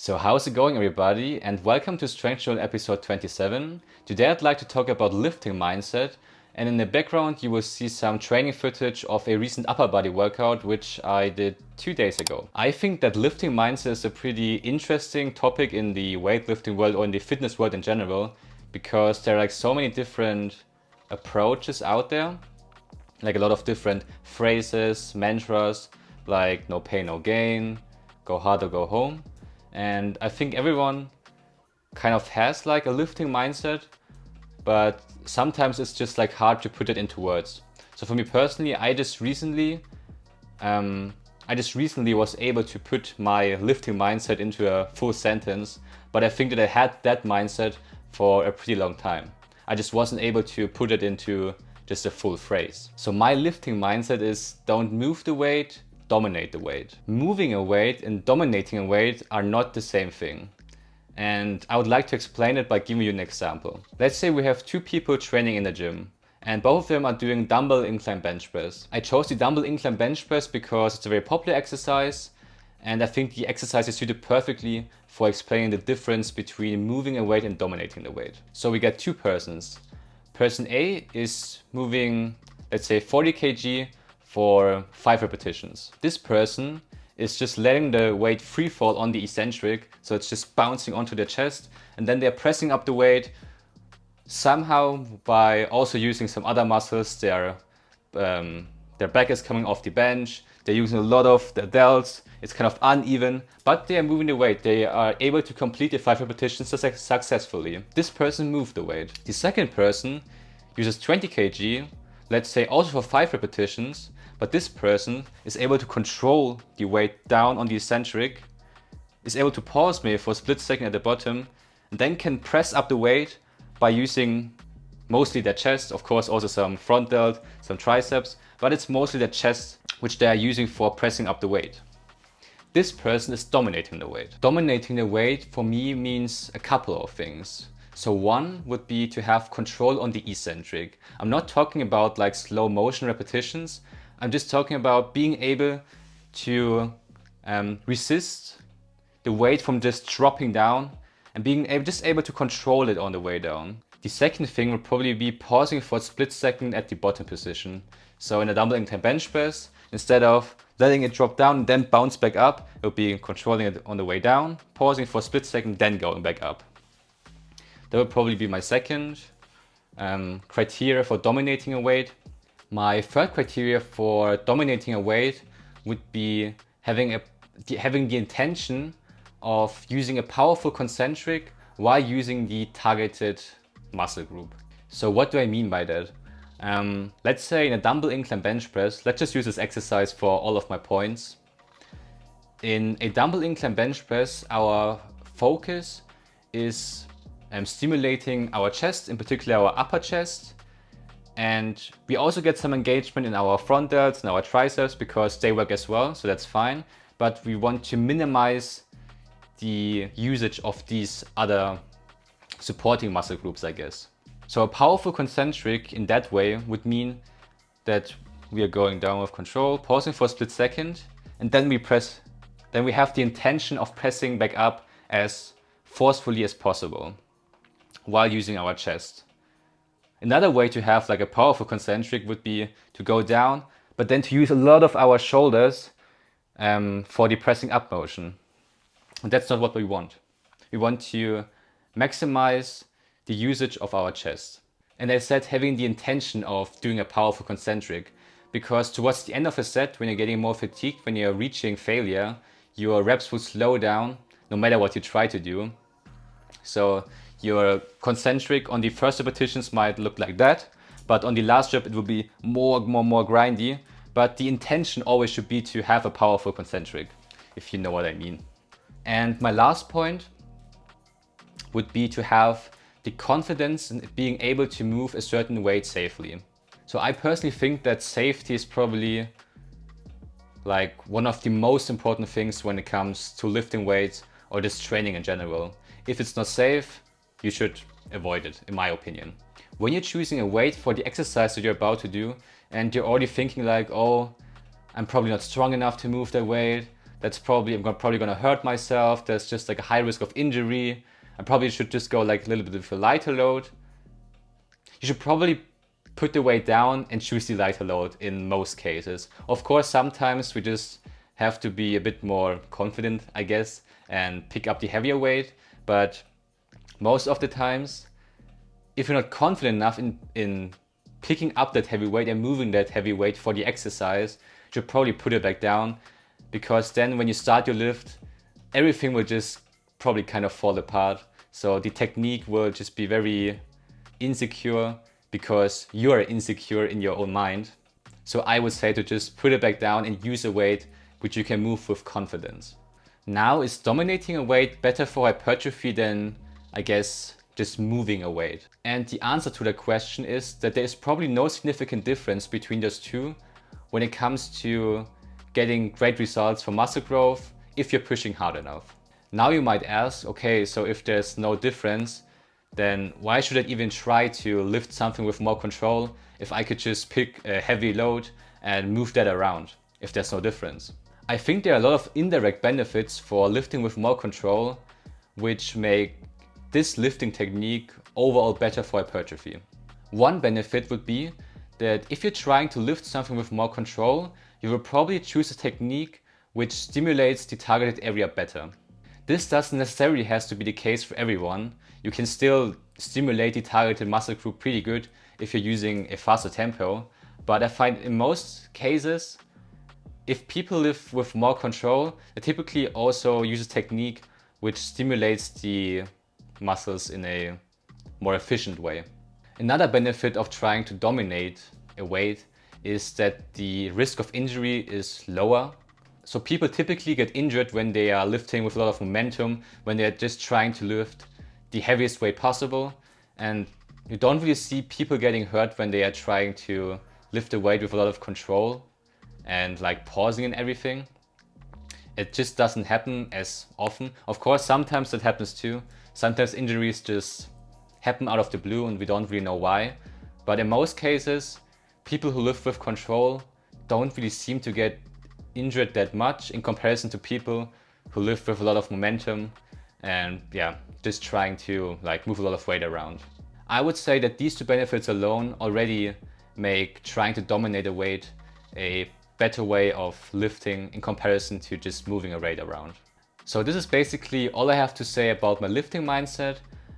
So how's it going, everybody, and welcome to Strengthjournal Episode 27. Today I'd like to talk about lifting mindset, and in the background you will see some training footage of a recent upper body workout which I did 2 days ago. I think that lifting mindset is a pretty interesting topic in the weightlifting world or in the fitness world in general, because there are like so many different approaches out there, like a lot of different phrases, mantras, like no pain, no gain, go hard or go home. And I think everyone kind of has like a lifting mindset, but sometimes it's just like hard to put it into words. So for me personally, I just recently was able to put my lifting mindset into a full sentence, but I think that I had that mindset for a pretty long time. I just wasn't able to put it into just a full phrase. So my lifting mindset is don't move the weight, dominate the weight. Moving a weight and dominating a weight are not the same thing. And I would like to explain it by giving you an example. Let's say we have two people training in the gym and both of them are doing dumbbell incline bench press. I chose the dumbbell incline bench press because it's a very popular exercise, and I think the exercise is suited perfectly for explaining the difference between moving a weight and dominating the weight. So we get two persons. Person A is moving, let's say 40 kg for 5 repetitions. This person is just letting the weight free fall on the eccentric, so it's just bouncing onto their chest, and then they're pressing up the weight somehow by also using some other muscles. Their back is coming off the bench, they're using a lot of the delts, it's kind of uneven, but they are moving the weight. They are able to complete the 5 repetitions successfully. This person moved the weight. The second person uses 20 kg, let's say also for 5 repetitions, but this person is able to control the weight down on the eccentric, is able to pause maybe for a split second at the bottom, and then can press up the weight by using mostly their chest, of course also some front delt, some triceps, but it's mostly their chest which they are using for pressing up the weight. This person is dominating the weight. Dominating the weight for me means a couple of things. So one would be to have control on the eccentric. I'm not talking about like slow motion repetitions. I'm just talking about being able to resist the weight from just dropping down and being able to control it on the way down. The second thing would probably be pausing for a split second at the bottom position. So in a dumbbell incline bench press, instead of letting it drop down and then bounce back up, it would be controlling it on the way down, pausing for a split second, then going back up. That would probably be my second criteria for dominating a weight. My third criteria for dominating a weight would be having the intention of using a powerful concentric while using the targeted muscle group. So what do I mean by that? Let's say in a dumbbell incline bench press, let's just use this exercise for all of my points. In a dumbbell incline bench press, our focus is stimulating our chest, in particular our upper chest. And we also get some engagement in our front delts and our triceps because they work as well, so that's fine. But we want to minimize the usage of these other supporting muscle groups, I guess. So a powerful concentric in that way would mean that we are going down with control, pausing for a split second, and then we press. Then we have the intention of pressing back up as forcefully as possible while using our chest. Another way to have like a powerful concentric would be to go down, but then to use a lot of our shoulders for the pressing up motion. And that's not what we want. We want to maximize the usage of our chest. And I said having the intention of doing a powerful concentric, because towards the end of a set, when you're getting more fatigued, when you're reaching failure, your reps will slow down no matter what you try to do. So your concentric on the first repetitions might look like that, but on the last rep it will be more grindy. But the intention always should be to have a powerful concentric, if you know what I mean. And my last point would be to have the confidence in being able to move a certain weight safely. So I personally think that safety is probably like one of the most important things when it comes to lifting weights or just training in general. If it's not safe, you should avoid it, in my opinion. When you're choosing a weight for the exercise that you're about to do and you're already thinking like, oh, I'm probably not strong enough to move that weight, I'm probably gonna hurt myself. There's just like a high risk of injury. I probably should just go like a little bit of a lighter load. You should probably put the weight down and choose the lighter load in most cases. Of course, sometimes we just have to be a bit more confident, I guess, and pick up the heavier weight. But most of the times, if you're not confident enough in picking up that heavy weight and moving that heavy weight for the exercise, you should probably put it back down, because then when you start your lift, everything will just probably kind of fall apart. So the technique will just be very insecure because you are insecure in your own mind. So I would say to just put it back down and use a weight which you can move with confidence. Now, is dominating a weight better for hypertrophy than, I guess, just moving a weight? And the answer to that question is that there is probably no significant difference between those two when it comes to getting great results for muscle growth if you're pushing hard enough. Now you might ask, okay, so if there's no difference, then why should I even try to lift something with more control if I could just pick a heavy load and move that around if there's no difference? I think there are a lot of indirect benefits for lifting with more control, which make this lifting technique overall better for hypertrophy. One benefit would be that if you're trying to lift something with more control, you will probably choose a technique which stimulates the targeted area better. This doesn't necessarily have to be the case for everyone. You can still stimulate the targeted muscle group pretty good if you're using a faster tempo, but I find in most cases, if people lift with more control, they typically also use a technique which stimulates the muscles in a more efficient way. Another benefit of trying to dominate a weight is that the risk of injury is lower. So people typically get injured when they are lifting with a lot of momentum, when they're just trying to lift the heaviest weight possible. And you don't really see people getting hurt when they are trying to lift a weight with a lot of control and like pausing and everything. It just doesn't happen as often. Of course, sometimes that happens too. Sometimes injuries just happen out of the blue and we don't really know why. But in most cases, people who lift with control don't really seem to get injured that much in comparison to people who lift with a lot of momentum and just trying to like move a lot of weight around. I would say that these two benefits alone already make trying to dominate a weight a better way of lifting in comparison to just moving a weight around. So this is basically all I have to say about my lifting mindset,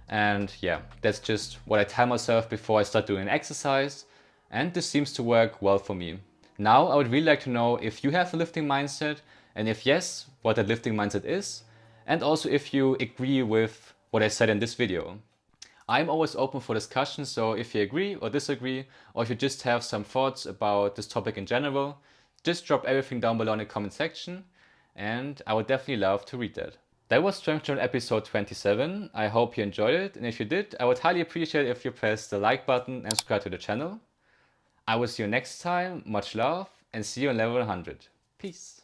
and that's just what I tell myself before I start doing an exercise, and this seems to work well for me. Now, I would really like to know if you have a lifting mindset, and if yes, what that lifting mindset is, and also if you agree with what I said in this video. I'm always open for discussion, so if you agree or disagree, or if you just have some thoughts about this topic in general, just drop everything down below in the comment section, and I would definitely love to read that. That was Strengthjournal Episode 27. I hope you enjoyed it, and if you did, I would highly appreciate if you press the like button and subscribe to the channel. I will see you next time, much love, and see you on level 100. Peace.